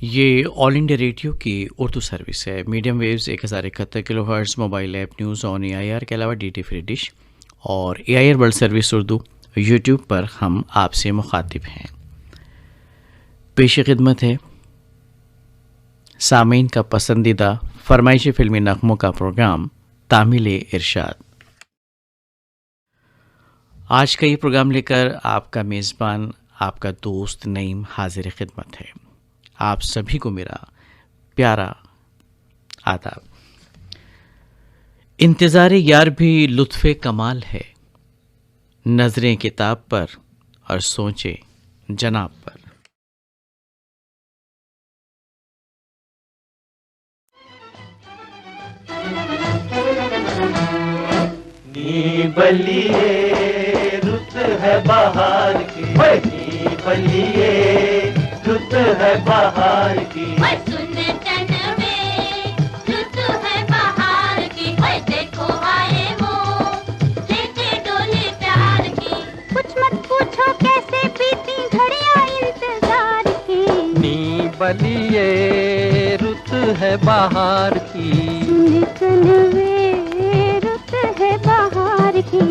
ये all India radio की Urdu service है। Medium waves 1071 kilohertz, mobile app news on AIR के अलावा डीटी फ्री डिश और AIR world service Urdu YouTube पर हम आपसे मुखातिब हैं। पेश खिदमत है सामीन का पसंदीदा फरमाइशी फिल्मी नगमों का प्रोग्राम तामिल इरशाद। आज का ये प्रोग्राम लेकर आपका मेज़बान, आपका दोस्त नईम हाजिर खिदमत है। आप सभी को मेरा प्यारा आदाब। इंतज़ार यार भी लुत्फ़े कमाल है, नज़रें किताब पर और सोचे जनाब पर। नी बलिए रुत है बाहर की, नी बलिए रुत है बाहर की। सुन टन में रुत है बाहर की, देखो आए वो लेके डोले प्यार की। कुछ मत पूछो कैसे बीती घड़ियां इंतजार की। नी बलिए रुत है बाहर की, सुन टन में रुत है बाहर की।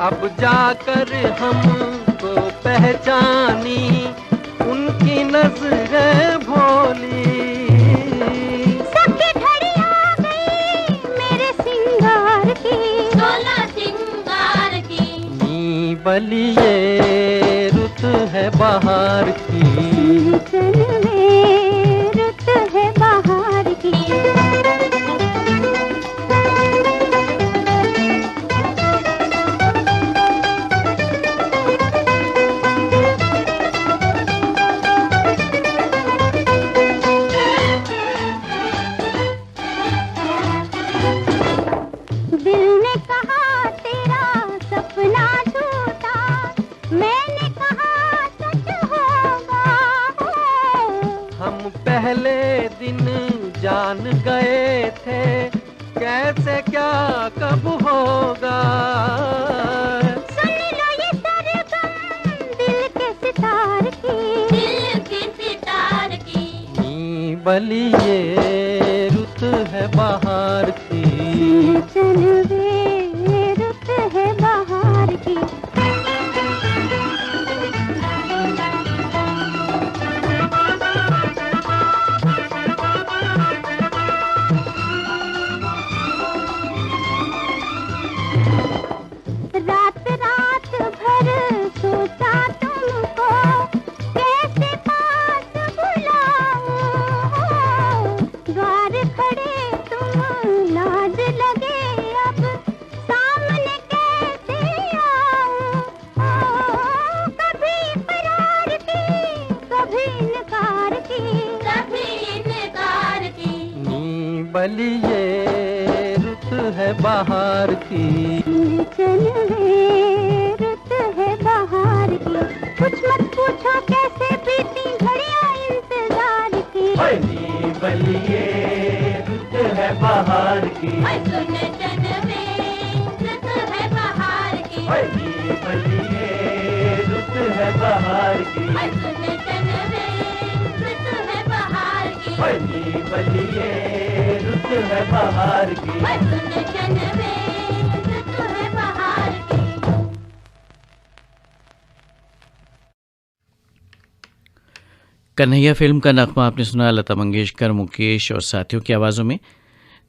अब जाकर हमको पहचानी उनकी नजरें भोली। सबकी घड़ी आ गई मेरे सिंगार की, डोला सिंगार की। नी बलिए रुत है बाहर की, चल में रुत है बाहर की। पहले दिन जान गए थे कैसे क्या कब होगा। सुन लो ये सरगम दिल के सितार की, दिल के सितार की। नी बलिए रुत है बाहर की, चल वे रुत है बाहर की। बलिए रुत है बाहर की, चल वे रुत है बाहर की। कुछ मत पूछो कैसे बीती घड़ियां इंतजार की। नी बलिए रुत है बाहर की, सुन टन में रुत है बाहर की। नी बलिए रुत है बाहर की, सुन टन में रुत है बाहर की। नी बलिए रुत है बाहर की। सुन टन में रुत है बाहर की। कन्हैया फिल्म का नगमा आपने सुना। लता मंगेशकर, मुकेश और साथियों की आवाज़ों में।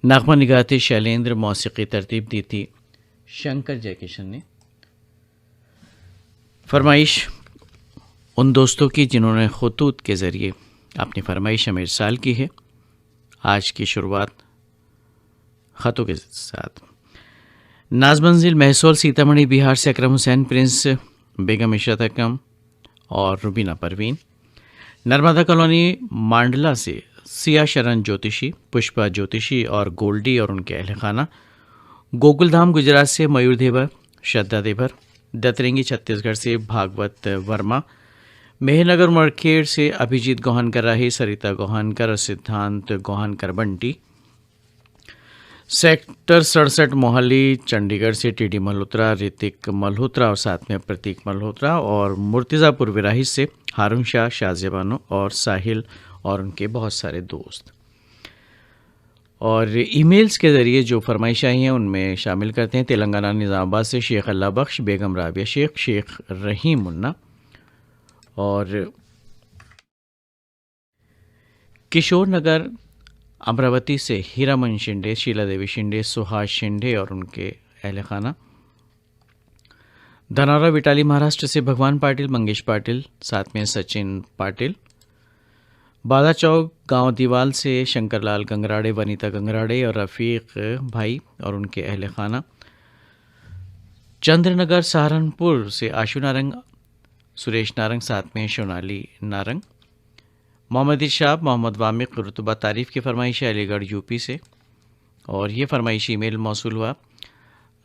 नगमा निगाहते शैलेंद्र, मौसीकी तरतीब दी थी शंकर जयकिशन ने। फरमाइश उन दोस्तों की जिन्होंने खुतूत के ज़रिए अपनी फरमाइश हमें इरसाल की है। आज की शुरुआत ख़तों के साथ। नाज़मंजिल, महसौल, सीतामढ़ी बिहार से अकरम हुसैन, प्रिंस, बेगम इशरत अकरम और रुबीना परवीन। नर्मदा कॉलोनी मांडला से सिया शरण ज्योतिषी, पुष्पा ज्योतिषी और गोल्डी और उनके अहल खाना। गोकुलधाम गुजरात से मयूर देवा, श्रद्धा देवर, दतरंगी छत्तीसगढ़ से भागवत वर्मा, मेहनगर मड़खेड़ से अभिजीत गोहानकर राही, सरिता गोहानकर और सिद्धांत गोहानकर बंटी, सेक्टर 67 मोहाली चंडीगढ़ से टीडी मल्होत्रा, ऋतिक मल्होत्रा और साथ में प्रतीक मल्होत्रा, और मुर्तिज़ापुर विराही से हारून शाह, शाजिया बानो और साहिल और उनके बहुत सारे दोस्त। और ईमेल्स के ज़रिए जो फरमाइश आई हैं उनमें शामिल करते हैं तेलंगाना निज़ामाबाद से शेख अल्लाह बख्श, बेगम राबिया शेख, शेख रहीम मुन्ना, और किशोर नगर अमरावती से हीरामन शिंदे, शीला देवी शिंदे, सुहास शिंदे और उनके अहल खाना, धनौरा विटाली महाराष्ट्र से भगवान पाटिल, मंगेश पाटिल, साथ में सचिन पाटिल, बादा चौक गांव दीवाल से शंकरलाल गंगराड़े, वनीता गंगराड़े और रफ़ीक भाई और उनके अहल खाना, चंद्रनगर सहारनपुर से आशु नारंग, सुरेश नारंग, साथ में सोनाली नारंग, मोहम्मद इरशाद, मोहम्मद वामिक, रुतबा तारीफ़ की फरमाइश है अलीगढ़ यूपी से, और ये फरमाइश ईमेल मौसूल हुआ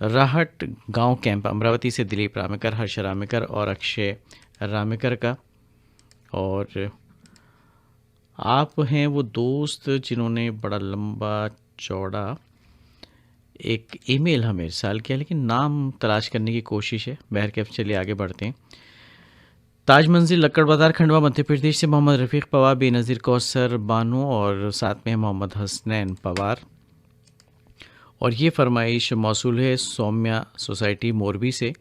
राहट गांव कैंप अमरावती से दिलीप रामेकर, हर्ष रामेकर और अक्षय रामेकर का। और आप हैं वो दोस्त जिन्होंने बड़ा लंबा चौड़ा एक ईमेल हमें इरसाल किया, लेकिन नाम तलाश करने की कोशिश है। बहरकैफ चलिए आगे बढ़ते हैं। ताज मंजिल लक्कड़ बाजार खंडवा मध्य प्रदेश से मोहम्मद रफ़ीक पवार, बेनज़ीर कौसर बानो और साथ में मोहम्मद हसनैन पवार, और ये फरमाइश मौसूल है सौम्या सोसाइटी मोरबी से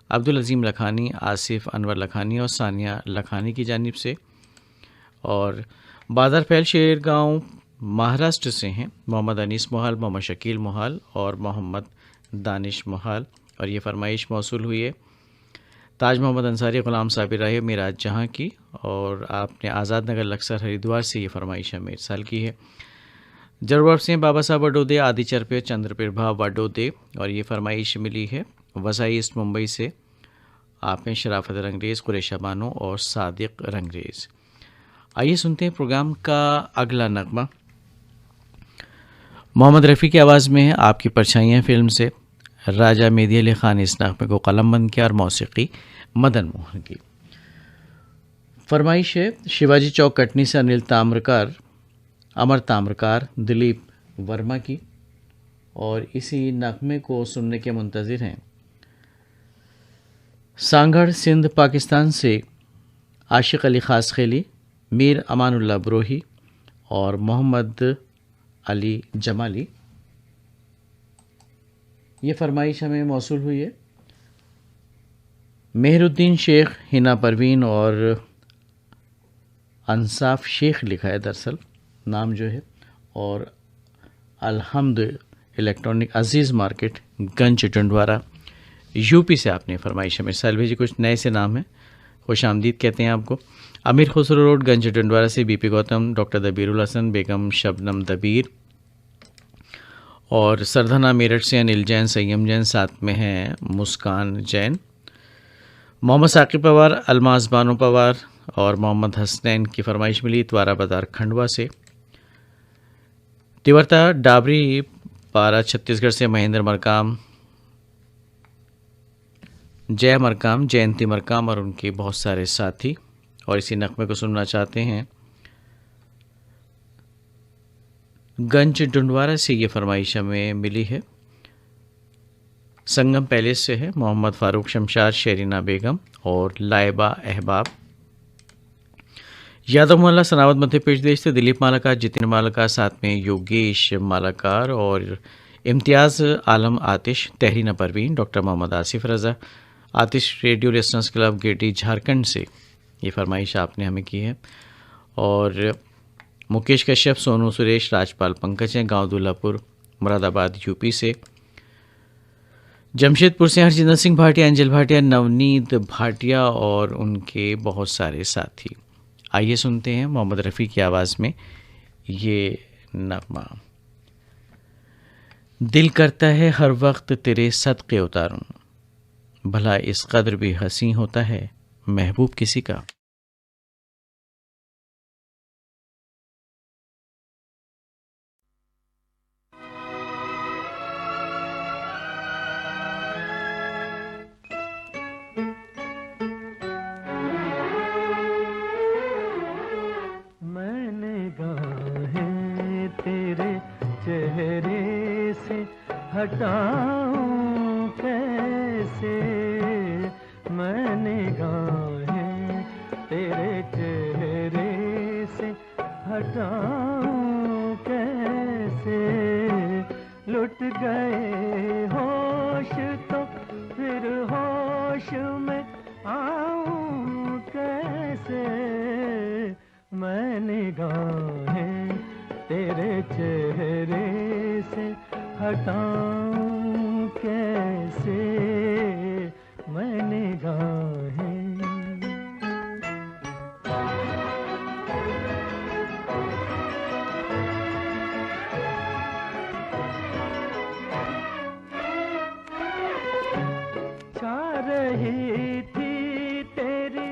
अब्दुल अज़ीम लखानी, आसिफ अनवर लखानी और सानिया लखानी की जानिब से। और बादर फैल शेरगांव महाराष्ट्र से हैं मोहम्मद अनीस मोहाल, मोहम्मद शकील मोहाल और मोहम्मद दानिश मोहाल, और ये फरमाइश मौसूल हुई है ताज मोहम्मद अंसारी, ग़ुलाम साबिर राही, मिराज जहाँ की, और आपने आज़ाद नगर लक्सर हरिद्वार से ये फरमाइश हमें इरसाल की है। जरवर से बाबा साहब वडोदे, आदि चरपे, चंद्र प्रभा वडोदे, और ये फरमाइश मिली है वसाई ईस्ट मुंबई से आपने शराफत रंगरेज़, कुरैशा बानो और सादिक रंगरेज़। आइए सुनते हैं प्रोग्राम का अगला नगमा। मोहम्मद रफ़ी की आवाज़ में है आपकी परछाइयाँ फिल्म से राजा मेहदी अली ख़ान इस नगमे को कलमबंद किया और मौसीकी मदन मोहन की। फरमाइश है शिवाजी चौक कटनी से अनिल ताम्रकार, अमर ताम्रकार, दिलीप वर्मा की, और इसी नगमे को सुनने के मुंतज़िर हैं सांगढ़ सिंध पाकिस्तान से आशिक अली ख़ास खेली, मीर अमानुल्लाह ब्रोही और मोहम्मद अली जमाली। ये फरमाइश हमें मौसूल हुई है मेहरुद्दीन शेख, हिना परवीन और अंसाफ शेख लिखा है दरअसल नाम जो है, और अलहम्द इलेक्ट्रॉनिक अजीज़ मार्केट गंज टंडवारा यूपी से आपने फरमाइश हमें साल भेजी। कुछ नए से नाम है, खुश आमदीद कहते हैं आपको। अमीर खुसरो रोड गंज टंडवारा से बीपी गौतम, डॉक्टर दबीरुल हसन, बेगम शबनम दबीर, और सरधना मेरठ से अनिल जैन, संयम जैन, साथ में हैं मुस्कान जैन, मोहम्मद साकिब पवार, अलमाज बानो पवार और मोहम्मद हसनैन की फरमाइश मिली त्वारा बाजार खंडवा से। तिवरता डाबरी पारा छत्तीसगढ़ से महेंद्र मरकाम, जय मरकाम, जयंती मरकाम और उनके बहुत सारे साथी, और इसी नगमे को सुनना चाहते हैं गंज डुंडवारा से। ये फरमाइश हमें मिली है संगम पैलेस से है मोहम्मद फ़ारूक शमशाद, शेरीना बेगम और लाइबा अहबाब। यादव मोहल्ला सनावद मध्य प्रदेश से दिलीप मालाकार, जितेंद्र मालाकार, साथ में योगेश मालाकार और Imtiyaz Alam Aatish, Tahrina Parveen, doctor Mohammad Asif Raza, Aatish radio restaurants club गेटी झारखंड से ये फरमाइश आपने हमें की है। और मुकेश कश्यप, सोनू सुरेश, राजपाल पंकज हैं गांव दुल्लापुर मुरादाबाद यूपी से। जमशेदपुर से हरजिंदर सिंह भाटिया, अंजल भाटिया, नवनीत भाटिया और उनके बहुत सारे साथी। आइए सुनते हैं मोहम्मद रफ़ी की आवाज़ में ये नगमा। दिल करता है हर वक्त तेरे सदक़े उतारूं, भला इस कदर भी हसी होता है महबूब किसी का। हटाऊं कैसे मैं निगाहें तेरे चेहरे से हटाऊं कैसे लुट गए होश तो फिर होश में आऊं कैसे मैं निगाहें तेरे चेहरे से हटाऊं कैसे मैं निगाहें छा रही थी तेरी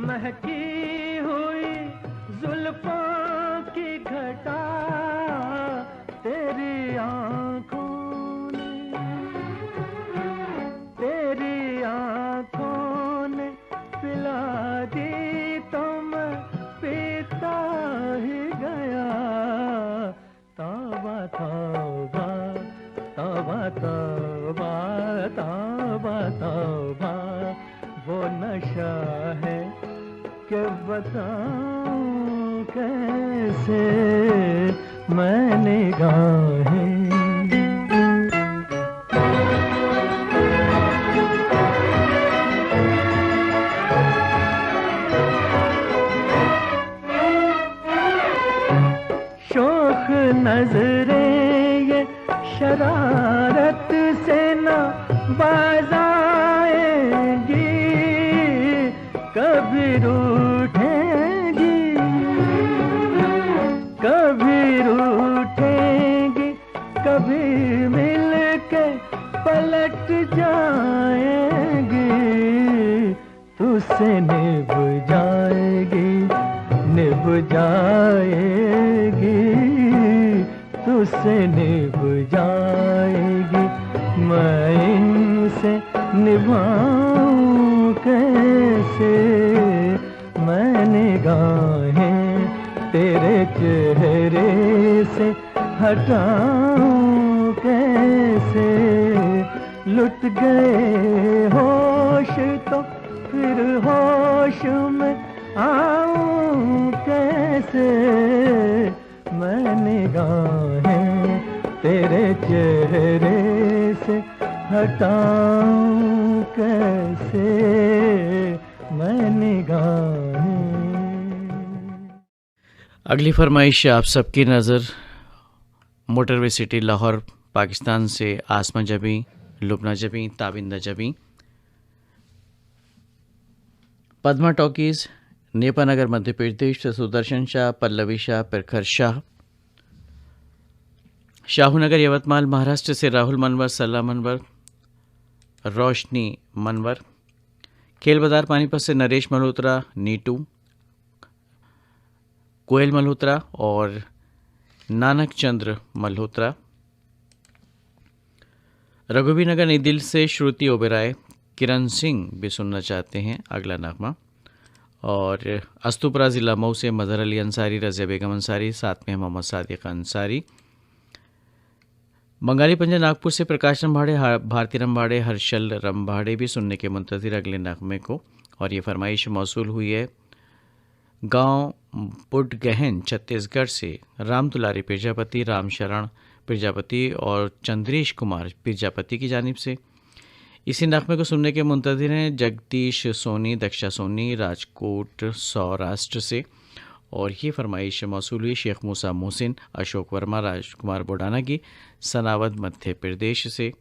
महकी हुई जुल्फों की घटा तेरी आँखों ने पिला दी तो मैं पीता ही गया तौबा तौबा तौबा तौबा तौबा तौबा वो नशा है कि बताऊं कैसे मैं निगाहें शोख नजरें ये शरारत से न बाज आएंगी कभी रूठेंगी कभी मिल के पलट जाएंगी तुझसे निभ जाएगी तुझसे निभ जाएगी मैं इनसे निभाऊं कैसे मैं निगाहें तेरे चेहरे से हटाऊं कैसे लुट गए होश तो फिर होश में आऊं कैसे मैं निगाहें तेरे चेहरे से हटाऊं कैसे मैं निगाहें। अगली फरमाइश आप सबकी नज़र मोटरवे सिटी लाहौर पाकिस्तान से आसमा जबी, लुबना जबी, ताबिंदा जबी, पद्मा टॉकीज़ नेपानगर मध्य प्रदेश से सुदर्शन शाह, पल्लवी शाह, प्रखर शाह, शाहूनगर यवतमाल महाराष्ट्र से राहुल मनवर, सल्ला मनवर, रोशनी मनवर, खेल बाजार पानीपत से नरेश मल्होत्रा, नीटू, कोयल मल्होत्रा और नानक चंद्र मल्होत्रा, रघुवीर नगर नई दिल्ली से श्रुति ओबेराय, किरण सिंह भी सुनना चाहते हैं अगला नगमा, और अस्तुपुरा ज़िला मऊ से मज़हर अली अंसारी, रज़िया बेगम अंसारी, साथ में मोहम्मद सादिक अंसारी, बंगाली पंजा नागपुर से प्रकाश रंभाड़े, भारती रंभाड़े, हर्षल रंभाड़े भी सुनने के मुंतज़िर अगले नगमे को। और ये फरमाइश मौसूल हुई है गांव बुडगहन छत्तीसगढ़ से राम दुलारी प्रजापति, राम शरण प्रजापति और चंद्रेश कुमार प्रजापति की जानिब से। इसी नगमे को सुनने के मुंतज़िर हैं जगदीश सोनी, दक्षा सोनी, राजकोट सौराष्ट्र से। और ये फरमाइश मौसूल हुई शेख मूसा मोहसिन, अशोक वर्मा, राजकुमार बोडाना की सनावद मध्य प्रदेश से।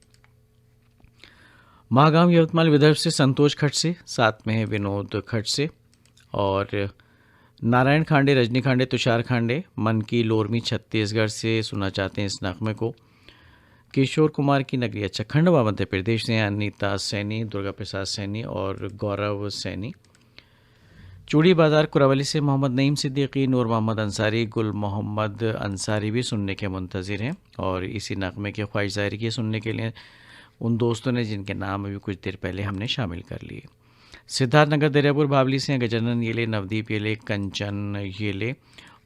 महागांव यवतमाल विदर्भ से संतोष खट से, साथ में है विनोद खट से। और नारायण खांडे, रजनी खांडे, तुषार खांडे मन की लोरमी छत्तीसगढ़ से सुना चाहते हैं इस नगमे को। किशोर कुमार की नगरी अच्छा खंडवा मध्य प्रदेश से अनीता सैनी, दुर्गा प्रसाद सैनी और गौरव सैनी। चूड़ी बाजार कुरावली से मोहम्मद नईम सिद्दीकी, नूर मोहम्मद अंसारी, गुल मोहम्मद अंसारी भी सुनने के मुंतज़िर हैं। और इसी नगमे की ख्वाहिश ज़ाहिर की सुनने के लिए उन दोस्तों ने जिनके नाम अभी कुछ देर पहले हमने शामिल कर लिए। सिद्धार्थ नगर दरियापुर बावली से गजानन येले, नवदीप येले, कंचन येले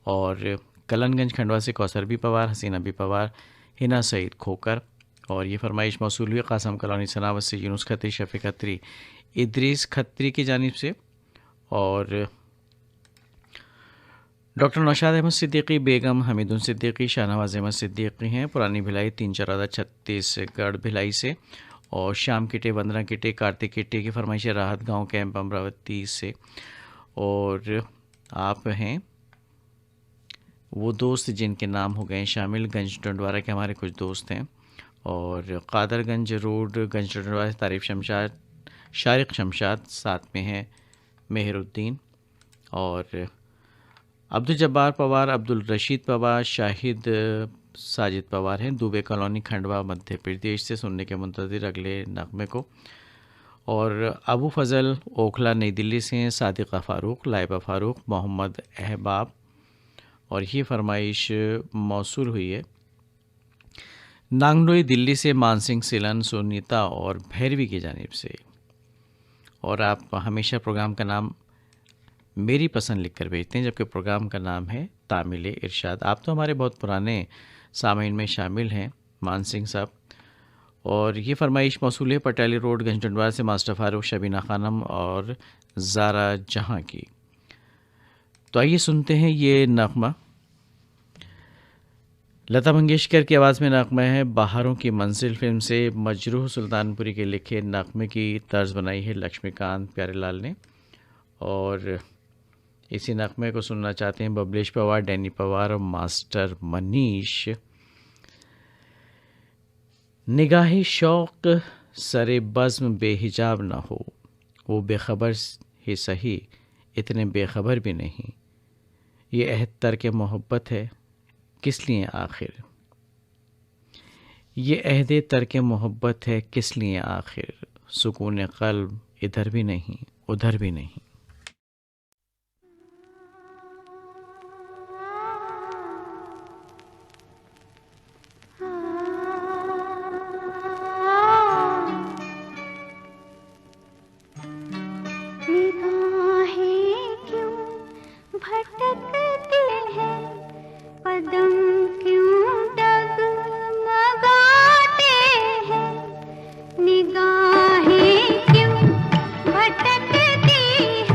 और कलनगंज खंडवा से कौसर भी पवार, हसीना भी पवार, हिना सईद खोकर, और ये फरमाइश मौसूल हुई कासम कलौनी सनावत से, यूनुस खत्री, शफीक खत्री, इद्रीस खत्री की जानिब से। और डॉक्टर नौशाद अहमद सिद्दीकी, बेगम हमीदुन सिद्दीकी, शाहनवाज अहमद सिद्दीकी हैं पुरानी भिलाई 3 छत्तीसगढ़ भिलाई से। और श्याम किटे, वंदना किटे, कार्तिक किटे की फरमाइश राहत गांव कैंप अमरावती से। और आप हैं वो दोस्त जिनके नाम हो गए शामिल, गंज डंडवारा के हमारे कुछ दोस्त हैं। और कादरगंज रोड गंज डंडवारा से तारीफ शमशाद, शारिक शमशाद, साथ में हैं मेहरुद्दीन। और अब्दुल जब्बार पवार, अब्दुल रशीद पवार, शाहिद साजिद पवार हैं दुबे कॉलोनी खंडवा मध्य प्रदेश से, सुनने के मुंतज़िर अगले नगमे को। और अबू फजल ओखला नई दिल्ली से हैं, सादिक़ा फ़ारूक, लाइबा फ़ारूक, मोहम्मद अहबाब। और ये फरमाइश मौसूल हुई है नांगलोई दिल्ली से मानसिंह सिलन, सुनीता और भैरवी की जानिब से। और आप हमेशा प्रोग्राम का नाम मेरी पसंद लिखकर भेजते हैं, जबकि प्रोग्राम का नाम है तामिल इरशाद। आप तो हमारे बहुत पुराने सामीन में शामिल हैं मान सिंह साहब। और ये फरमाइश मौसूल है पटेली रोड गंज डंडवारा से मास्टर फ़ारूक, शबीना खानम और ज़ारा जहां की। तो आइए सुनते हैं ये नगमा। लता मंगेशकर की आवाज़ में नगमा है बहारों की मंजिल फिल्म से। मजरूह सुल्तानपुरी के लिखे नगमे की तर्ज बनाई है लक्ष्मीकांत प्यारेलाल ने। और इसी नगमे को सुनना चाहते हैं बबलेश पवार, डैनी पवार और मास्टर मनीष। निगाहे शौक सरे बज़्म बेहिजाब ना हो, वो बेखबर ही सही इतने बेखबर भी नहीं। ये अहद तर्क मोहब्बत है किस लिए आखिर, ये अहद तर्क मोहब्बत है किस लिए आखिर। सुकून क़ल्ब इधर भी नहीं उधर भी नहीं। निगाहें क्यों भटकती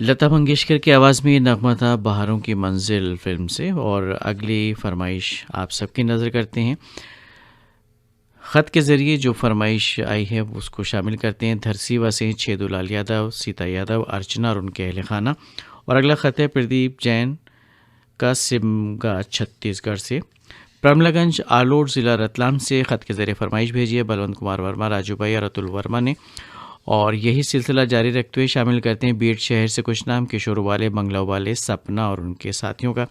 लता मंगेशकर की आवाज़ में ये नगमा था बहारों की मंजिल फिल्म से। और अगली फरमाइश आप सबकी नज़र करते हैं। ख़त के ज़रिए जो फरमाइश आई है उसको शामिल करते हैं। धरसीवा से छेदूलाल यादव, सीता यादव, अर्चना और उनके अहल खाना। और अगला ख़त है प्रदीप जैन का सिमगा छत्तीसगढ़ से। प्रमलागंज आलोट ज़िला रतलाम से ख़त के ज़रिए फरमाइश भेजी है बलवंत कुमार वर्मा, राजू भाई और अतुल वर्मा ने। और यही सिलसिला जारी रखते हुए शामिल करते हैं बीड़ शहर से कुछ नाम, किशोर वाले, बंगला वाले, सपना और उनके साथियों का।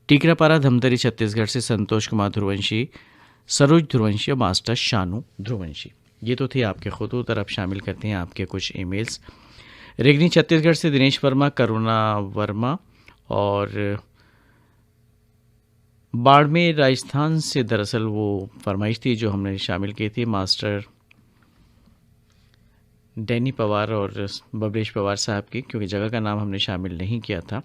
टीकरापारा धमतरी छत्तीसगढ़ से संतोष कुमार ध्रुवंशी, सरोज ध्रुवंशी और मास्टर शानू ध्रुवंशी। ये तो थे आपके खतूत। और अब शामिल करते हैं आपके कुछ ईमेल्स। रेगनी छत्तीसगढ़ से दिनेश वर्मा, करुणा वर्मा और बाड़मेर राजस्थान से दरअसल वो फरमाइश थी जो हमने शामिल की थी मास्टर डैनी पवार और बबलेश पवार साहब की, क्योंकि जगह का नाम हमने शामिल नहीं किया था।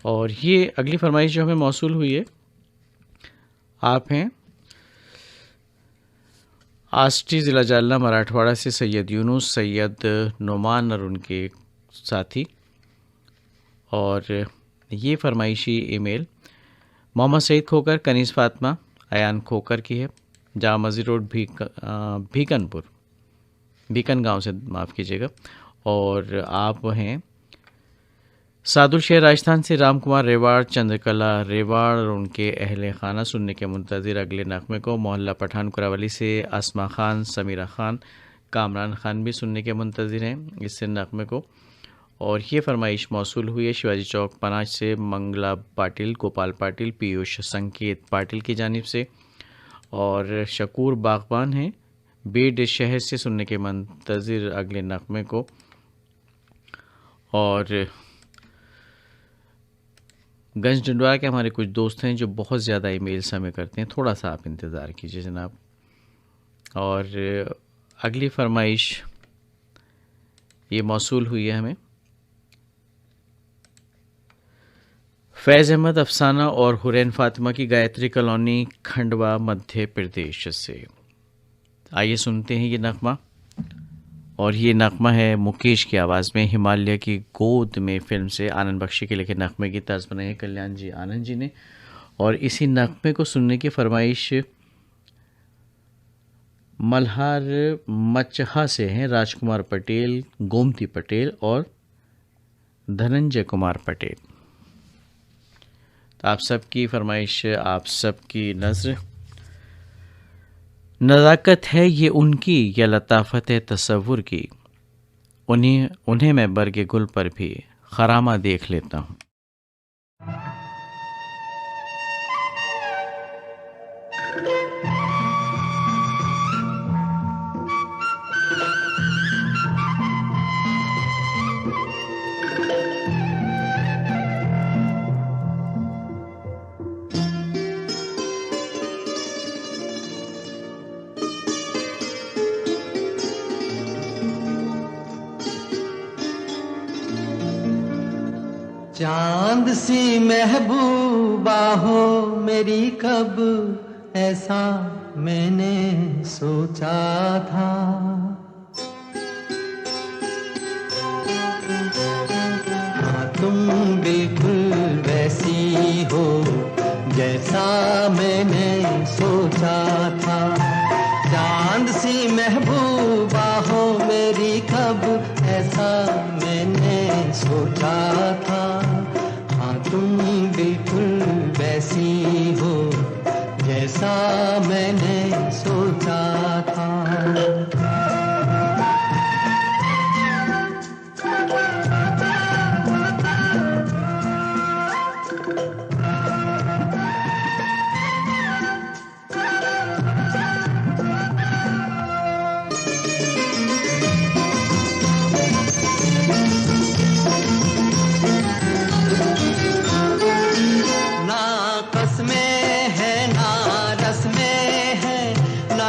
और ये अगली फरमाइश जो हमें मौसूल हुई है, आप हैं आष्टी ज़िला जालना मराठवाड़ा से सैयद यूनुस, सैयद नोमान और उनके साथी। और ये फरमाइशी ईमेल मोहम्मद सईद खोकर, कनीज़ फातिमा, अयान खोकर की है। जामा मस्जिद रोड बीकन गांव से, माफ़ कीजिएगा। और आप हैं सादुल शहर राजस्थान से राम कुमार रेवाड़, चंद्रकला रेवाड़ और उनके अहले खाना सुनने के मुंतज़िर अगले नगमे को। मोहल्ला पठान कुरावली से असमा खान, समीरा खान, कामरान खान भी सुनने के मुंतज़िर हैं इस नगमे को। और ये फरमाइश मौसूल हुई है शिवाजी चौक पनाज से मंगला पाटिल, गोपाल पाटिल, पीयूष संकेत पाटिल की जानिब से। और शकूर बागबान हैं बीड शहर से सुनने के मुंतज़िर अगले नगमे को। और गंज डंडवारा के हमारे कुछ दोस्त हैं जो बहुत ज़्यादा ईमेल्स हमें करते हैं, थोड़ा सा आप इंतज़ार कीजिए जनाब। और अगली फरमाइश ये मौसूल हुई है हमें फैज़ अहमद, अफसाना और हुरैन फातिमा की, गायत्री कॉलोनी, खंडवा, मध्य प्रदेश से। आइए सुनते हैं ये नगमा। और ये नगमा है मुकेश की आवाज़ में, हिमालय की गोद में फिल्म से। आनंद बख्शी के लिखे नगमे की तर्ज बनाई है कल्याण जी आनंद जी ने। और इसी नगमे को सुनने की फरमाइश मल्हार मचहा से हैं राजकुमार पटेल, गोमती पटेल और धनंजय कुमार पटेल। तो आप सबकी फरमाइश, आप सबकी नज़र। नज़ाकत है ये उनकी या लताफत है तसव्वुर की, उन्हें मैं बरगे गुल पर भी खरामा देख लेता हूँ। चांद सी महबूबा हो मेरी, कब ऐसा मैंने सोचा था। हाँ तुम बिल्कुल वैसी हो जैसा मैंने सोचा था। चांद सी महबूबा हो मेरी, कब ऐसा मैंने सोचा था। तुम बिल्कुल वैसी हो जैसा मैंने सोचा था।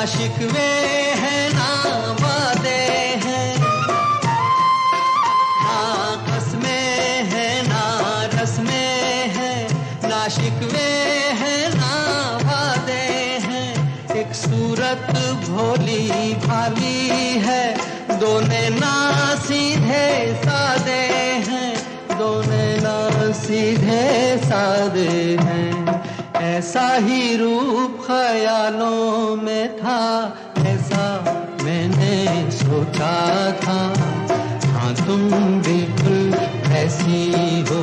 शिकवे हैं ना वादे हैं, ना कसमें हैं ना रस्में हैं, ना शिकवे हैं ना वादे हैं। एक सूरत भोली भाली है दो नैना सीधे सादे हैं, दो नैना सीधे सादे हैं। ऐसा ही रूप ख्यालों में था, ऐसा मैंने सोचा था। हाँ तुम बिल्कुल ऐसी हो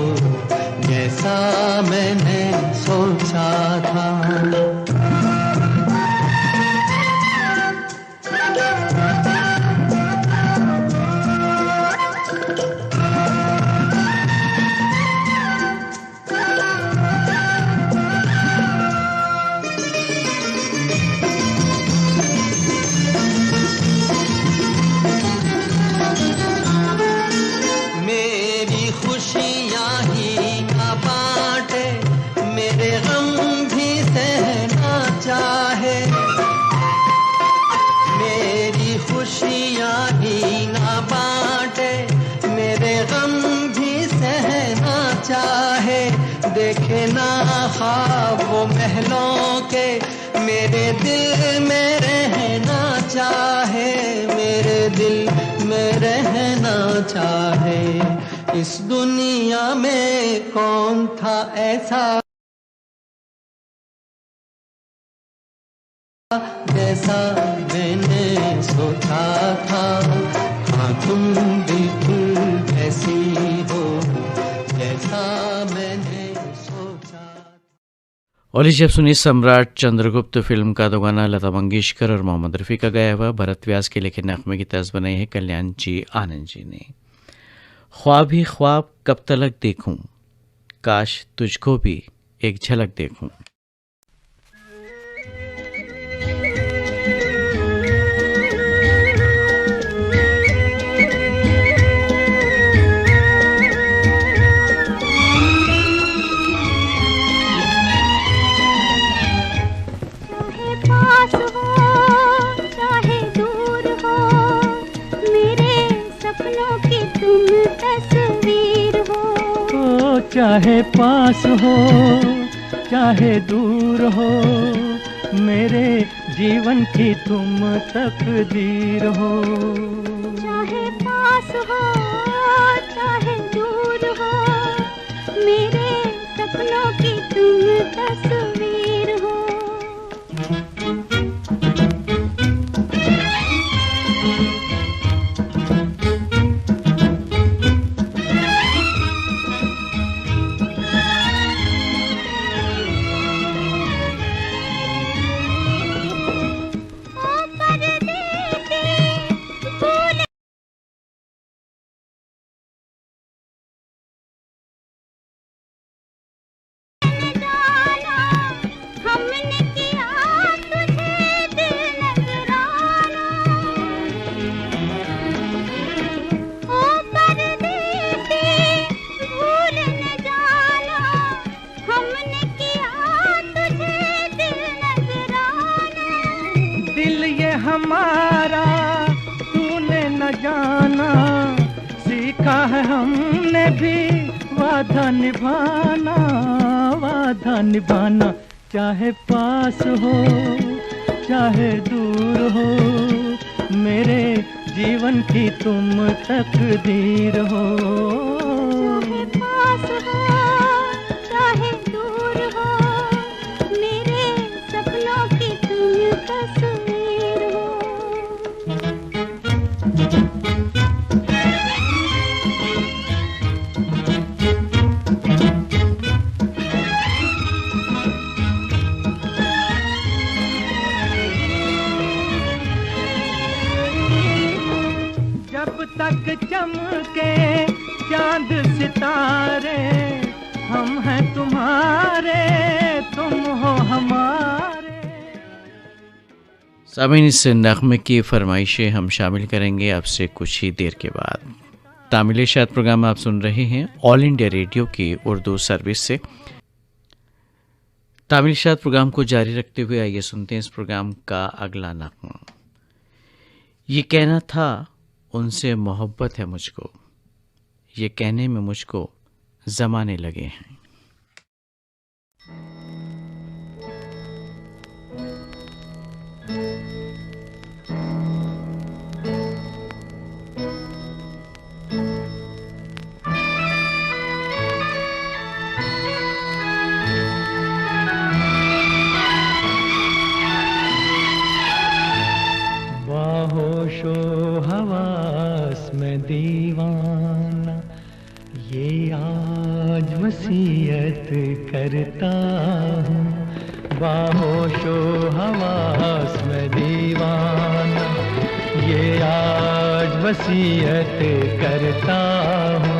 जैसा मैंने सोचा था। मेरी खुशियाँ ही ना बांटे, मेरे गम भी सहना चाहे। मेरी खुशियाँ ही ना बांटे, मेरे गम भी सहना चाहे। देखे ना ख्वाब वो महलों के, मेरे दिल में रहना चाहे, मेरे दिल में रहना चाहे। इस दुनिया में कौन था ऐसा जैसा मैंने सोचा था। हाँ तुम बिल्कुल ऐसी हो जैसा मैंने सोचा। और जब सुनी सम्राट चंद्रगुप्त फिल्म का दो गाना लता मंगेशकर और मोहम्मद रफ़ी का गाया हुआ, भरत व्यास के लिखे नगमे की तर्ज बनाई है कल्याण जी आनंद जी ने। ख्वाब ही ख्वाब कब तलक देखूं, काश तुझको भी एक झलक देखूं। चाहे पास हो चाहे दूर हो, मेरे जीवन की तुम तकदीर हो। चाहे पास हो चाहे दूर हो, मेरे सपनों की तुम तस्वीर हो। हमारा तूने न जाना, सीखा है हमने भी वादा निभाना, वादा निभाना। चाहे पास हो चाहे दूर हो, मेरे जीवन की तुम तकदीर हो। चाहे पास हो चाहे दूर हो, मेरे सपनों की तुम तस्वीर हो। जब तक चमके चांद सितारे, हम हैं तुम्हारे तुम हो हमारे। सामीन, इस नग़्मे की फरमाइशें हम शामिल करेंगे आपसे कुछ ही देर के बाद। तामिल इरशाद प्रोग्राम आप सुन रहे हैं ऑल इंडिया रेडियो की उर्दू सर्विस से। तामिल इरशाद प्रोग्राम को जारी रखते हुए आइए सुनते हैं इस प्रोग्राम का अगला नग़्मा। ये कहना था उनसे मोहब्बत है मुझको, ये कहने में मुझको ज़माने लगे हैं। करता हूँ, बाहोशो हवास में दीवाना, ये आज वसीयत करता हूँ,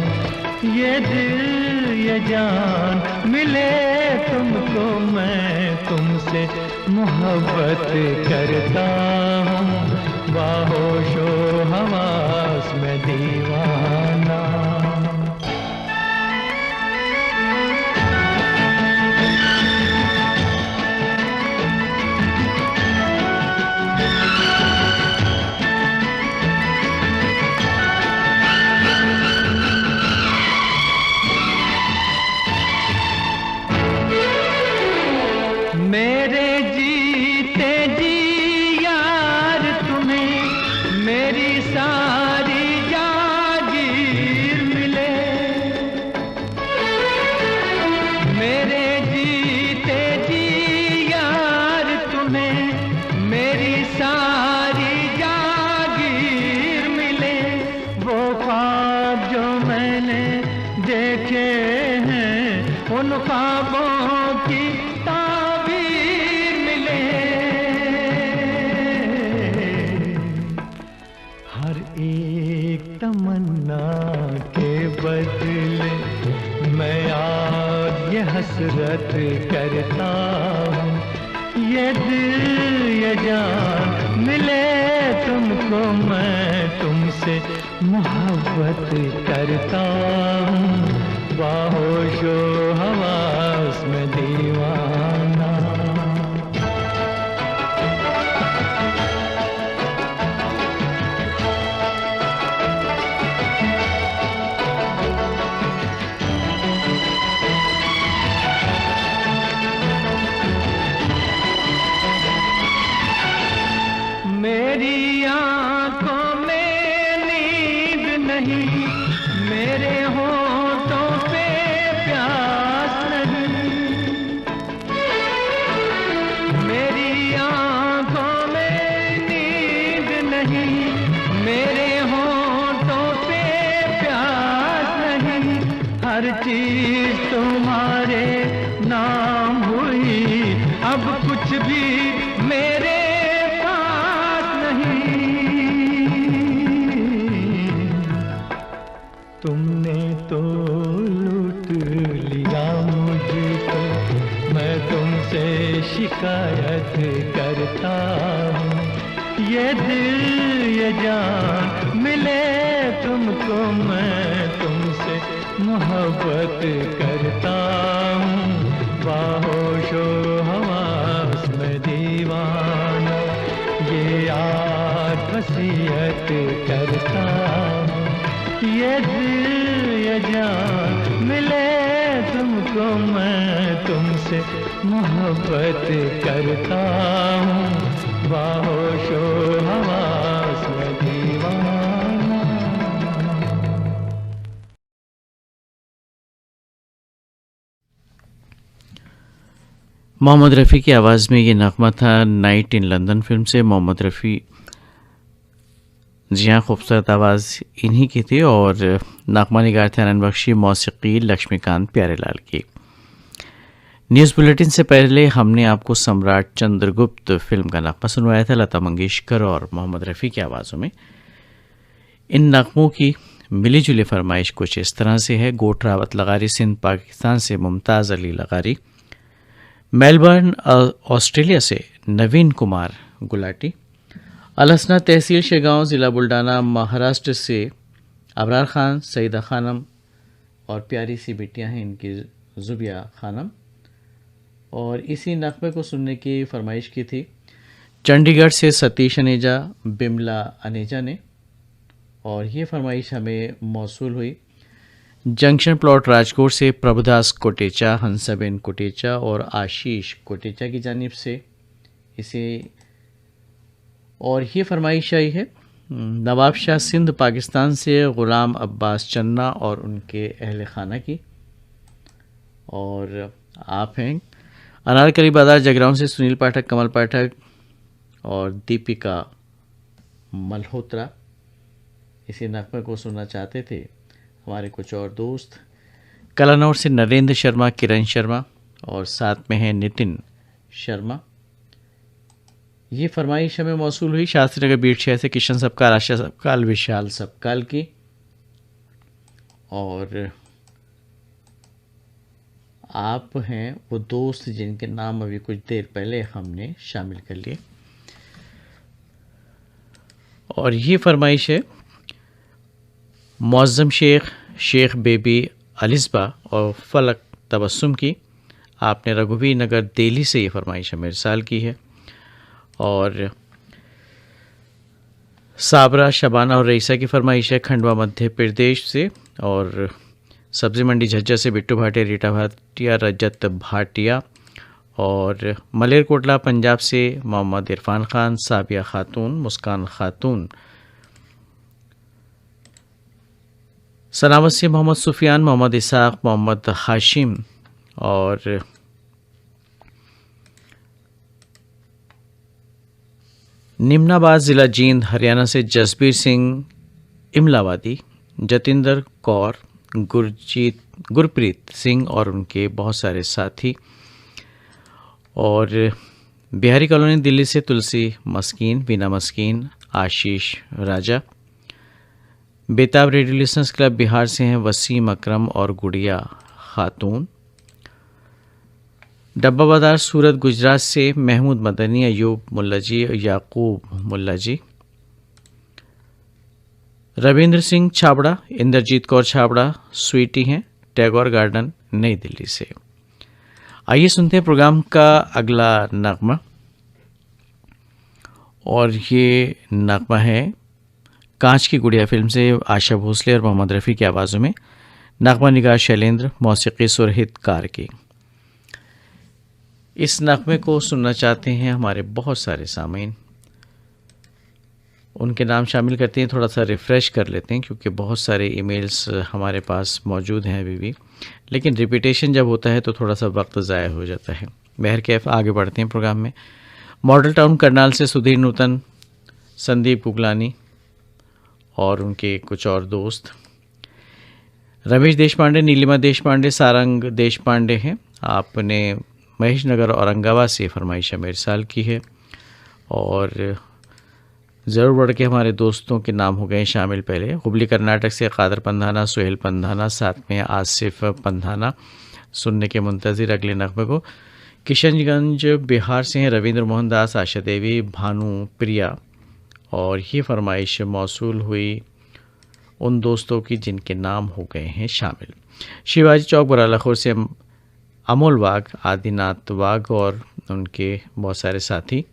ये दिल ये जान मिले तुमको, मैं तुमसे मोहब्बत करता हूँ, बाहोशो हवास में दीवाना। मेरे जीते जी यार तुम्हें मेरी सारी जागीर मिले, मेरे जीते जी यार तुम्हें मेरी सारी जागीर मिले, वो ख्वाब जो मैंने देखे हैं उन ख्वाबों की तमन्ना के बदले मैं आज ये हसरत करता हूँ, ये दिल ये जान मिले तुमको, मैं तुमसे मोहब्बत करता हूँ, बाहोशो हवास में दीवाना। मेरी आंखों में नींद नहीं, मेरे होठों पे प्यास नहीं, मेरी आंखों में नींद नहीं, मेरे होठों पे प्यास नहीं, हर चीज तुम्हारे नाम हुई, अब कुछ भी मेरे तुमने तो लूट लिया मुझको, मैं तुमसे शिकायत करता हूँ, ये दिल ये जान मिले तुमको, मैं तुमसे मोहब्बत करता हूँ, बाहोशो हवास में दीवाना, ये आज वसीयत करता हूँ, ये दिल ये जान मिले तुमको, मैं तुमसे मोहब्बत करता हूँ, बाहोशो हवास में दीवाना। मोहम्मद रफ़ी की आवाज़ में ये नगमा था नाइट इन लंदन फिल्म से। मोहम्मद रफ़ी, जी हाँ, खूबसूरत आवाज़ इन्हीं की थी और नगमा निगार थे आनंद बख्शी, मौसीकी लक्ष्मीकांत प्यारेलाल की। न्यूज़ बुलेटिन से पहले हमने आपको सम्राट चंद्रगुप्त फिल्म का नगमा सुनवाया था लता मंगेशकर और मोहम्मद रफ़ी की आवाज़ों में। इन नगमों की मिली जुली फरमाइश कुछ इस तरह से है। गोट रावत लगारी सिंध पाकिस्तान से मुमताज़ अली लगारी, मेलबर्न ऑस्ट्रेलिया से नवीन कुमार गुलाटी, अलहसना तहसील शेगांव ज़िला बुल्डाना महाराष्ट्र से अबरार ख़ान, सईदा खानम और प्यारी सी बिटियाँ हैं इनकी ज़ुबिया खानम। और इसी नगमे को सुनने की फरमाइश की थी चंडीगढ़ से सतीश अनेजा, बिमला अनेजा ने, और ये फरमाइश हमें मौसूल हुई जंक्शन प्लॉट राजकोट से प्रभुदास कोटेचा, हंसाबेन कोटेचा और आशीष कोटेचा की जानिब से इसे। और ये फरमाइश आई है नवाब शाह सिंध पाकिस्तान से ग़ुलाम अब्बास चन्ना और उनके अहल खाना की। और आप हैं अनारकली बाजार जगराउं से सुनील पाठक, कमल पाठक और दीपिका मल्होत्रा इसी नगमे को सुनना चाहते थे। हमारे कुछ और दोस्त कलानौर से नरेंद्र शर्मा, किरण शर्मा और साथ में है नितिन शर्मा। ये फरमाइश हमें मौसूल हुई शास्त्री नगर बीट शहर से किशन सबकाल, आशा सबकाल, विशाल सबकाल की। और आप हैं वो दोस्त जिनके नाम अभी कुछ देर पहले हमने शामिल कर लिए। और ये फरमाइश है मौज़म शेख, शेख बेबी अलिस्बा और फलक तबस्सुम की। आपने रघुवीर नगर दिल्ली से ये फरमाइश हमें इरसाल की है। और साबरा, शबाना और रईसा की फरमाइश है खंडवा मध्य प्रदेश से। और सब्ज़ी मंडी झज्जर से बिट्टू भाटिया, रीटा भाटिया, रजत भाटिया। और मलेरकोटला पंजाब से मोहम्मद इरफान खान, साबिया खातून, मुस्कान खातून। सनावत से मोहम्मद सुफियान, मोहम्मद इसाक, मोहम्मद हाशिम। और निम्नाबाद ज़िला जींद हरियाणा से जसबीर सिंह इमलावादी, जतिंदर कौर, गुरप्रीत सिंह और उनके बहुत सारे साथी। और बिहारी कॉलोनी दिल्ली से तुलसी मस्कीन, बीना मस्कीन, आशीष राजा। बेताब रेडियो लिसनर्स क्लब बिहार से हैं वसीम अकरम और गुड़िया खातून। डब्बा बाजार सूरत गुजरात से महमूद मदनी, अयूब मुल्ला जी, याकूब मुल्ला जी। रविंद्र सिंह छाबड़ा, इंद्रजीत कौर छाबड़ा स्वीटी हैं, टैगोर गार्डन नई दिल्ली से। आइए सुनते हैं प्रोग्राम का अगला नगमा। और ये नगमा है कांच की गुड़िया फिल्म से आशा भोसले और मोहम्मद रफ़ी की आवाज़ों में। नगमा निगार शैलेंद्र, मौसीकी सुरहित कार की। इस नगमे को सुनना चाहते हैं हमारे बहुत सारे सामीन। उनके नाम शामिल करते हैं, थोड़ा सा रिफ़्रेश कर लेते हैं क्योंकि बहुत सारे ईमेल्स हमारे पास मौजूद हैं अभी भी, लेकिन रिपीटेशन जब होता है तो थोड़ा सा वक्त ज़ाया हो जाता है। बहर कैफ आगे बढ़ते हैं प्रोग्राम में। मॉडल टाउन करनाल से सुधीर नूतन, संदीप गुगलानी और उनके कुछ और दोस्त। रमेश देशपांडे, नीलिमा देशपांडे, सारंग देशपांडे हैं। आपने महेश नगर औरंगाबाद से फरमाइश हमें इरसाल की है। और ज़रूर बढ़ के हमारे दोस्तों के नाम हो गए शामिल पहले। हुबली कर्नाटक से कादर पंधाना, सुहेल पंधाना, साथ में आसिफ पंधाना सुनने के मुंतज़िर अगले नगमे को। किशनगंज बिहार से हैं रविंद्र मोहन दास, आशा देवी, भानु प्रिया। और ये फरमाइश मौसूल हुई उन दोस्तों की जिनके नाम हो गए हैं शामिल। शिवाजी चौक बुरालाखोर से अमोल वाघ, आदिनाथ वाघ और उनके बहुत सारे साथी।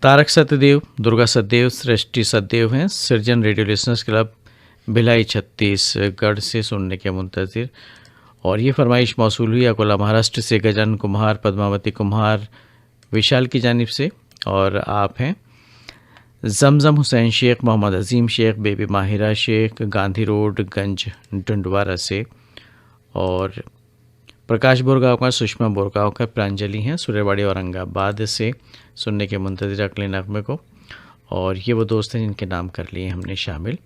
तारक सत्यदेव, दुर्गा सतदेव, सृष्टि सतदेव हैं। सृजन radio listeners club Bhilai Chhattisgarh से सुनने के मुंतज़िर। और ये फरमाइश मौसूल हुई अकोला महाराष्ट्र से गजन कुम्हार, पद्मावती कुम्हार, विशाल की जानिब से। और आप हैं जमजम हुसैन शेख, मोहम्मद अजीम शेख, बेबी माहिरा शेख, गांधी रोड गंज डंडवारा से। और प्रकाश बोरगांवकर, सुषमा बोरगांवकर, प्रांजलि हैं सूर्यवाड़ी औरंगाबाद से सुनने के मुंतज़िर अगले नगमे को। और ये वो दोस्त हैं जिनके नाम कर लिए हमने शामिल।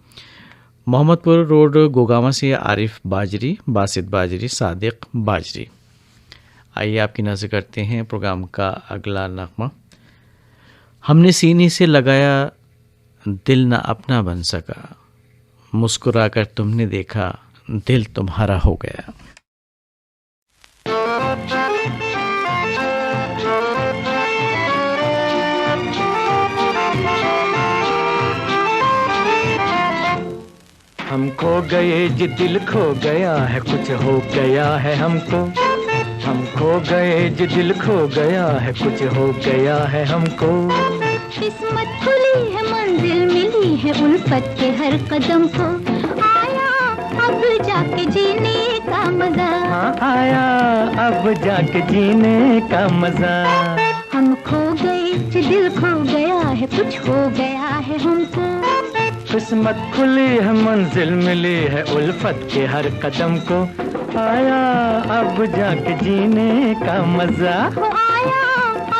मोहम्मदपुर रोड गोगावा से आरिफ बाजरी, बासित बाजरी, सादिक बाजरी। आइए आपकी नज़र करते हैं प्रोग्राम का अगला नगमा। हमने सीने से लगाया दिल न अपना बन सका, मुस्कुराकर तुमने देखा दिल तुम्हारा हो गया। हम खो गए जी, दिल खो गया है, कुछ हो गया है हमको। हम खो गए जी, दिल खो गया है, कुछ हो गया है हमको। किस्मत खुली है, मंजिल मिली है उल्फत के हर कदम को। आया अब जाके जीने का मजा। हाँ आया अब जाके जीने का मजा। हम खो गए जी, दिल खो गया है, कुछ हो गया है हमको। किस्मत खुली है, मंजिल मिली है उल्फत के हर कदम को। आया अब जाके जीने का मजा। आया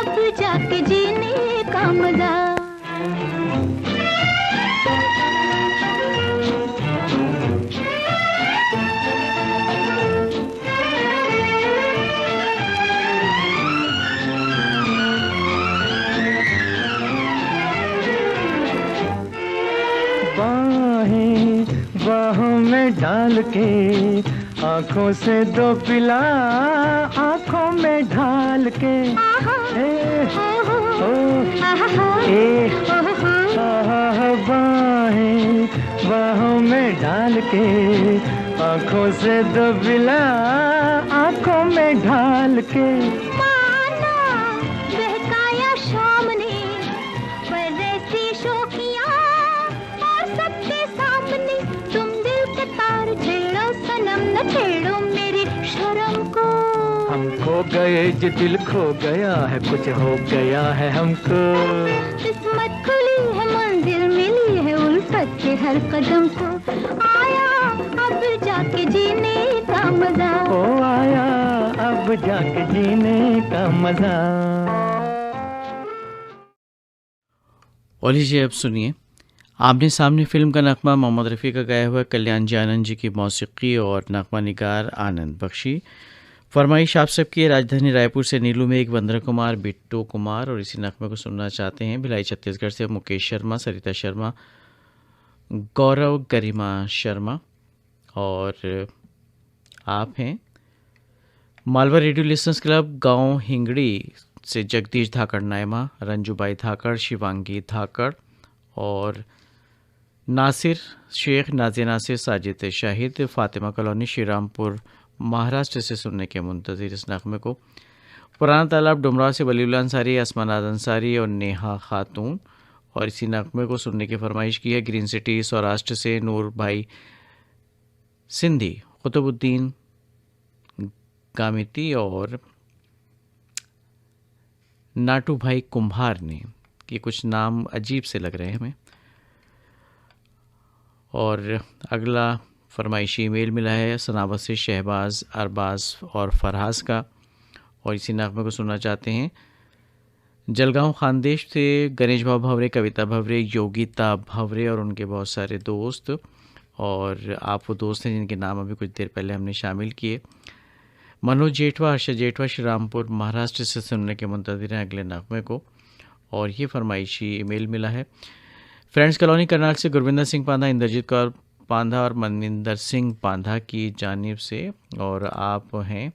अब जाके जीने का मजा। में डाल के, आंखों से दो पिला आंखों में ढाल के, बाहें बाहों में डाल के, आंखों से दो पिला आंखों में ढाल के। माना बहकाया शाम ने परदेसी शोखियां, और सबके सामने तुम दिल के तार छेड़ो सनम, न छेड़ो मेरी शर्म को। हम खो गए जो दिल खो गया है, कुछ हो गया है हमको। किस्मत खुली है, मंजिल मिली है उल्फत के हर कदम को। आया अब जाके जीने का मजा, ओ आया अब जाके जीने का मजा। और लीजिए अब सुनिए आमने सामने फिल्म का नगमा मोहम्मद रफ़ी का गाया हुआ कल्याण जी आनंद जी की मौसीकी और नगमा निगार आनंद बख्शी। फरमाइश आप सबकी राजधानी रायपुर से नीलू मेघ, वंदना कुमार, बिट्टू कुमार, और इसी नगमे को सुनना चाहते हैं भिलाई छत्तीसगढ़ से मुकेश शर्मा, सरिता शर्मा, गौरव, गरिमा शर्मा, और आप हैं मालवा रेडियो लिसनर्स क्लब गांव हिंगड़ी से जगदीश धाकड़, नायमा, रंजूबाई धाकड़, शिवांगी धाकड़, और नासिर शेख, नाज़िया नासिर, साजिद शाहिद, फातिमा कॉलोनी, श्रीरामपुर महाराष्ट्र से सुनने के मुंतज़िर इस नगमे को। पुराना तालाब डुमराव से वलीउल्लाह अंसारी, असमानाद अंसारी और नेहा खातून, और इसी नगमे को सुनने की फरमाइश की है ग्रीन सिटी सौराष्ट्र से नूर भाई सिंधी, कुतुबुद्दीन गामिती और नाटू भाई कुम्हार ने। ये कुछ नाम अजीब से लग रहे हैं हमें। और अगला फरमाइशी ईमेल मिला है सनावत से शहबाज, अरबाज और फरहाज का, और इसी नगमे को सुनना चाहते हैं जलगांव खानदेश से गणेश भाव भवरे, कविता भवरे, योगिता भवरे और उनके बहुत सारे दोस्त। और आप वो दोस्त हैं जिनके नाम अभी कुछ देर पहले हमने शामिल किए। मनोज जेठवा, हर्षद जेठवा, श्रीरामपुर महाराष्ट्र से सुनने के मुंतज़िर हैं अगले नगमे को। और ये फरमाइशी ईमेल मिला है फ्रेंड्स कॉलोनी करनाल से गुरविंदर सिंह पांधा, इंद्रजीत कौर पांधा और मनिंदर सिंह पांधा की जानिब से। और आप हैं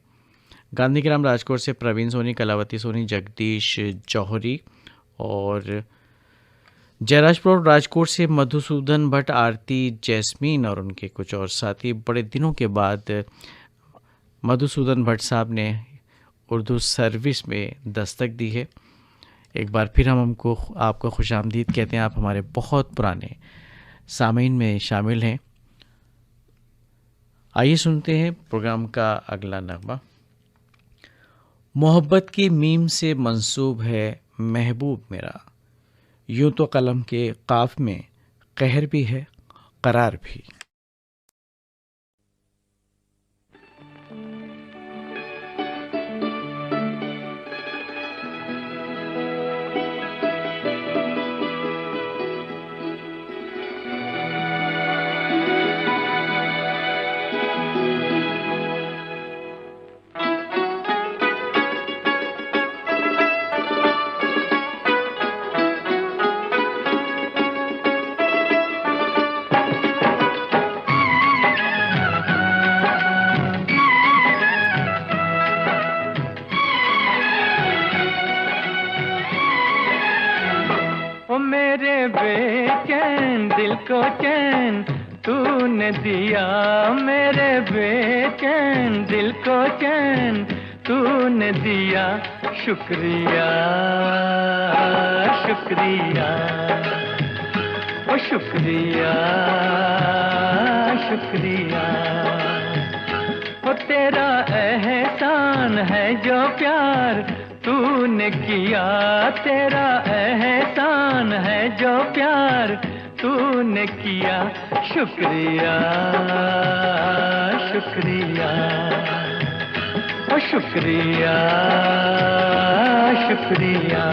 गांधी ग्राम राजकोट से प्रवीण सोनी, कलावती सोनी, जगदीश जौहरी, और जयराजपुर राजकोट से मधुसूदन भट्ट, आरती, जैस्मीन और उनके कुछ और साथी। बड़े दिनों के बाद मधुसूदन भट्ट साहब ने उर्दू सर्विस में दस्तक दी है। एक बार फिर हम आपको खुशामदीद कहते हैं। आप हमारे बहुत पुराने सामीन में शामिल हैं। आइए सुनते हैं प्रोग्राम का अगला नगमा। मोहब्बत की मीम से मंसूब है महबूब मेरा, यूं तो कलम के काफ में कहर भी है करार भी। बेचैन दिल को चैन तूने दिया, मेरे बेचैन दिल को चैन तूने दिया। शुक्रिया शुक्रिया ओ शुक्रिया शुक्रिया, ओ तेरा एहसान है जो प्यार तूने किया, तेरा एहसान है जो प्यार तूने किया। शुक्रिया शुक्रिया ओ शुक्रिया शुक्रिया।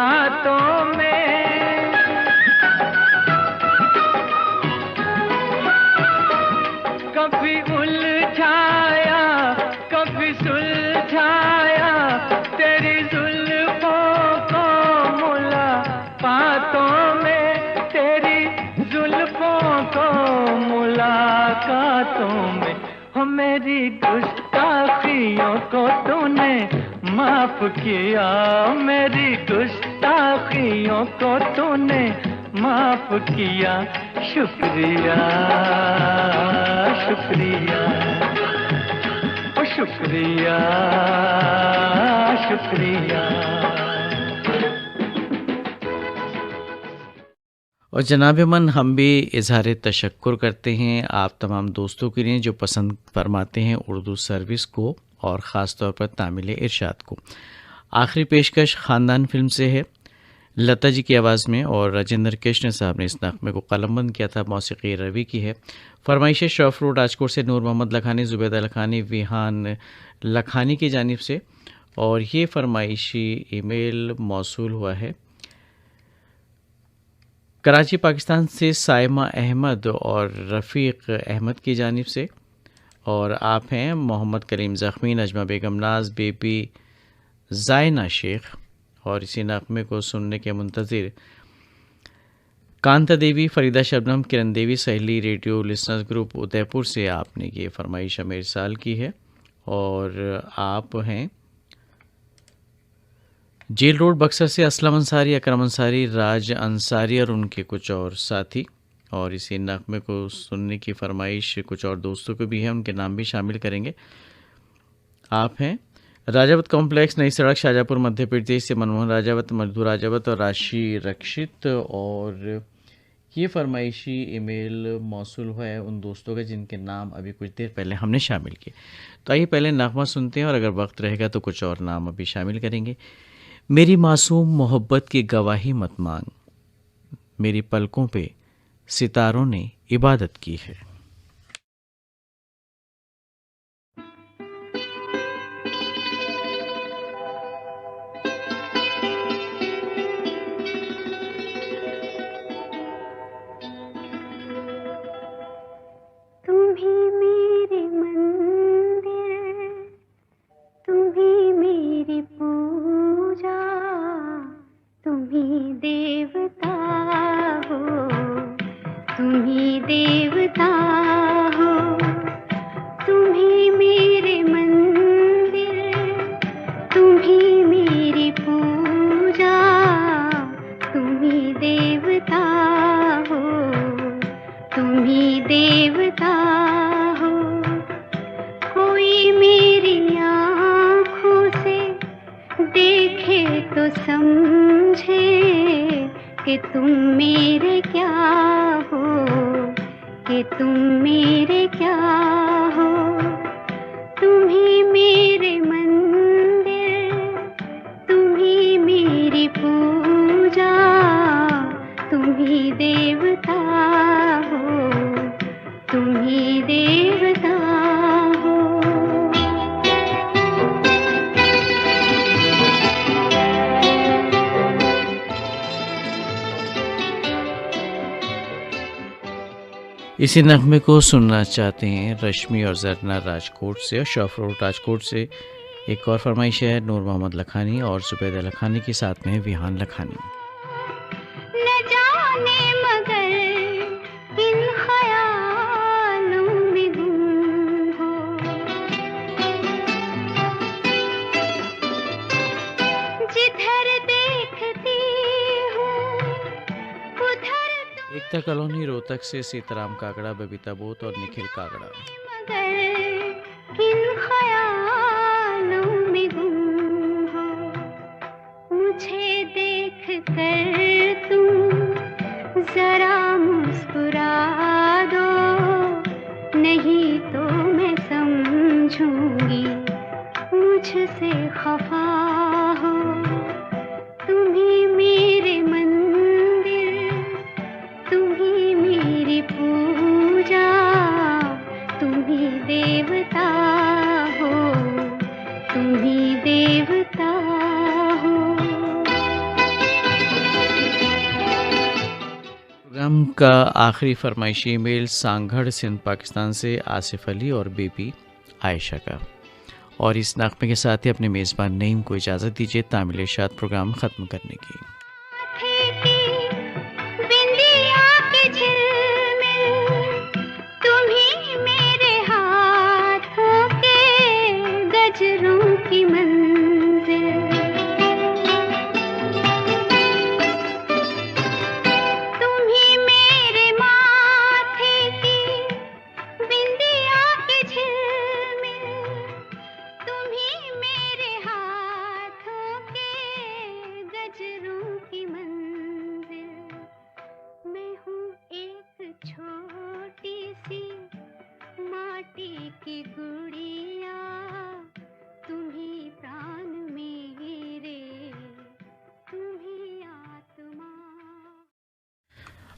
मुलाकातों में। कभी उलझाया कभी सुलझाया तेरी जुल्फों को मुलाकातों में, तेरी जुल्फों को मुलाकातों में। हो मेरी गुस्ताखियों को तूने माफ किया, मेरी गुस्ताखियों को तूने माफ किया। शुक्रिया शुक्रिया ओ शुक्रिया शुक्रिया। और जनाब मन, हम भी इजहार तशक्कुर करते हैं आप तमाम दोस्तों के लिए जो पसंद फरमाते हैं उर्दू सर्विस को और ख़ास तौर पर तामिल इरशाद को। आखिरी पेशकश ख़ानदान फिल्म से है, लता जी की आवाज़ में, और राजेंद्र कृष्ण साहब ने इस नग़मे को कलमबंद किया था। मौसीक़ी रवि की है। फरमाइश शौफ रोड राजकोट से नूर मोहम्मद लखानी, जुबैदा लखानी, विहान लखानी की जानिब से, और ये फरमाइशी ईमेल मौसूल हुआ है कराची पाकिस्तान से साइमा अहमद और रफ़ीक अहमद की जानिब से। और आप हैं मोहम्मद करीम ज़ख्मी, नजमा बेगम नाज, बेबी ज़ायना शेख, और इसी नग़मे को सुनने के मुंतज़िर कांता देवी, फरीदा शबनम, किरण देवी, सहेली रेडियो लिसनर्स ग्रुप उदयपुर से आपने ये फरमाइश हमें इरसाल की है। और आप हैं जेल रोड बक्सर से असलम अंसारी, अकरम अंसारी, राज अंसारी और उनके कुछ और साथी। और इसी नग़मे को सुनने की फरमाइश कुछ और दोस्तों को भी है, उनके नाम भी शामिल करेंगे। आप हैं राजावत कॉम्प्लेक्स, नई सड़क, शाहजहाँपुर, मध्य प्रदेश से मनमोहन राजावत, मधु राजावत और राशि रक्षित। और ये फरमाइशी ईमेल मौसूल हुआ है उन दोस्तों का जिनके नाम अभी कुछ देर पहले हमने शामिल किए। तो आइए पहले नग़मा सुनते हैं और अगर वक्त रहेगा तो कुछ और नाम अभी शामिल करेंगे। मेरी मासूम मोहब्बत की गवाही मत मांग, मेरी पलकों पे सितारों ने इबादत की है। इसी नग़मे को सुनना चाहते हैं रश्मि और जरना राजकोट से, और शौफ रोड राजकोट से एक और फरमाइश है नूर मोहम्मद लखानी और जुबैदा लखानी के साथ में विहान लखानी। न जाने मगर इन ख्यालों में गुम हो, जिधर देखती हूँ उधर एकता कॉलोनी रोहतक से सीताराम कागड़ा, बबीता बोत और निखिल कागड़ा। मगर इन ख्यालों में गुम हो, मुझे देख कर तुम जरा मुस्कुरा दो, नहीं तो मैं समझूंगी मुझसे खफा हो। तुम्ही मेरे मंदिर, तुम्ही मेरी पूजा, तुम्ही देवता हो, तुम्ही देवता हो। प्रोग्राम का आखिरी फरमाइशी ईमेल सांगढ़ सिंध पाकिस्तान से आसिफ अली और बेबी आयशा का। और इस नगमे के साथ ही अपने मेज़बान नईम को इजाज़त दीजिए तामिल इरशाद प्रोग्राम ख़त्म करने की। बिंदिया के झिलमिल तुम्ही मेरे हाथों के गजरों की मंजिल, तुम्ही मेरे माथे की बिंदिया के झिलमिल, तुम्ही मेरे हाथों के गजरों की मंजिल। मैं हूँ एक छोटी सी माटी की गुड़िया, तुम्ही प्राण मेरे, तुम्ही आत्मा।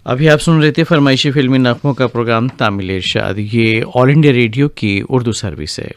अभी आप सुन रहे थे फरमाइशी फिल्मी नगमों का प्रोग्राम तामिल इरशाद। ये ऑल इंडिया रेडियो की उर्दू सर्विस है।